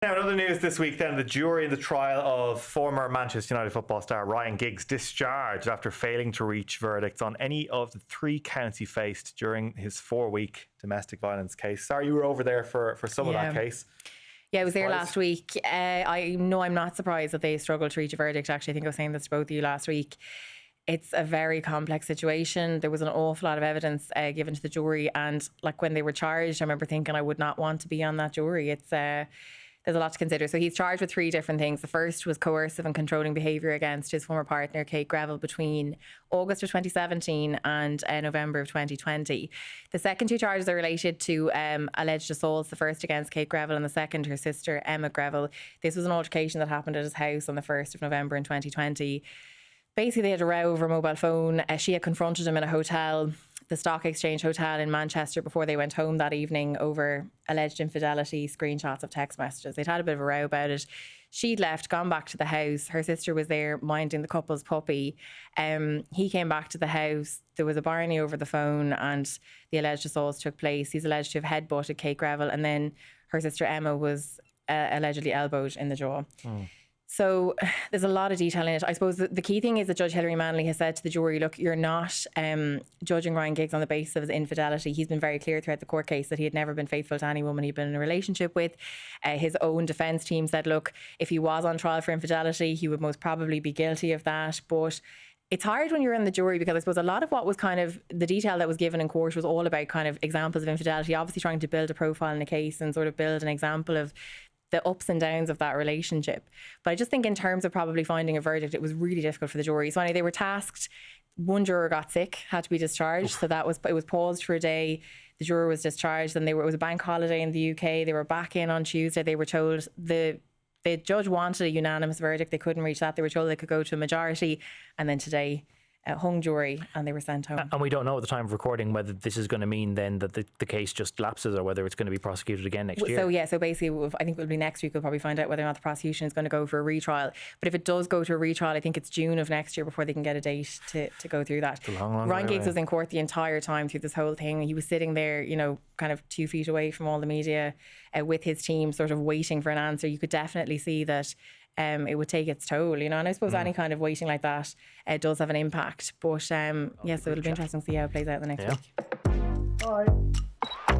Now, in other news this week, then, the jury in the trial of former Manchester United football star Ryan Giggs discharged after failing to reach verdicts on any of the 3 counts he faced during his 4-week domestic violence case. Sarah, you were over there for some of that case. Yeah, I was there last week. I know I'm not surprised that they struggled to reach a verdict. Actually, I think I was saying this to both of you last week. It's a very complex situation. There was an awful lot of evidence given to the jury, and like when they were charged, I remember thinking I would not want to be on that jury. There's a lot to consider. So he's charged with 3 different things. The first was coercive and controlling behaviour against his former partner, Kate Greville, between August of 2017 and November of 2020. The second 2 charges are related to alleged assaults, the first against Kate Greville and the second her sister, Emma Greville. This was an altercation that happened at his house on the 1st of November in 2020. Basically, they had a row over a mobile phone. She had confronted him in a hotel, the Stock Exchange Hotel in Manchester, before they went home that evening over alleged infidelity, screenshots of text messages. They'd had a bit of a row about it. She'd left, gone back to the house. Her sister was there minding the couple's puppy. He came back to the house. There was a barney over the phone and the alleged assaults took place. He's alleged to have headbutted Kate Greville, and then her sister Emma was allegedly elbowed in the jaw. So there's a lot of detail in it. I suppose the key thing is that Judge Hilary Manley has said to the jury, look, you're not judging Ryan Giggs on the basis of his infidelity. He's been very clear throughout the court case that he had never been faithful to any woman he'd been in a relationship with. His own defence team said, look, if he was on trial for infidelity, he would most probably be guilty of that. But it's hard when you're in the jury, because I suppose a lot of what was kind of the detail that was given in court was all about kind of examples of infidelity, obviously trying to build a profile in a case and sort of build an example of the ups and downs of that relationship. But I just think in terms of probably finding a verdict, it was really difficult for the jury. So anyway, they were tasked. One juror got sick, had to be discharged. So it was paused for a day. The juror was discharged, and it was a bank holiday in the UK. They were back in on Tuesday. They were told the judge wanted a unanimous verdict. They couldn't reach that. They were told they could go to a majority. And then today, hung jury, and they were sent home. And we don't know at the time of recording whether this is going to mean then that the case just lapses, or whether it's going to be prosecuted again next year. So basically I think it'll be next week we'll probably find out whether or not the prosecution is going to go for a retrial. But if it does go to a retrial, I think it's June of next year before they can get a date to go through that. It's a long Ryan Giggs was in court the entire time through this whole thing. He was sitting there, kind of 2 feet away from all the media with his team, sort of waiting for an answer. You could definitely see that it would take its toll, and I suppose any kind of waiting like that does have an impact. But so it'll be interesting to see how it plays out the next week. All right.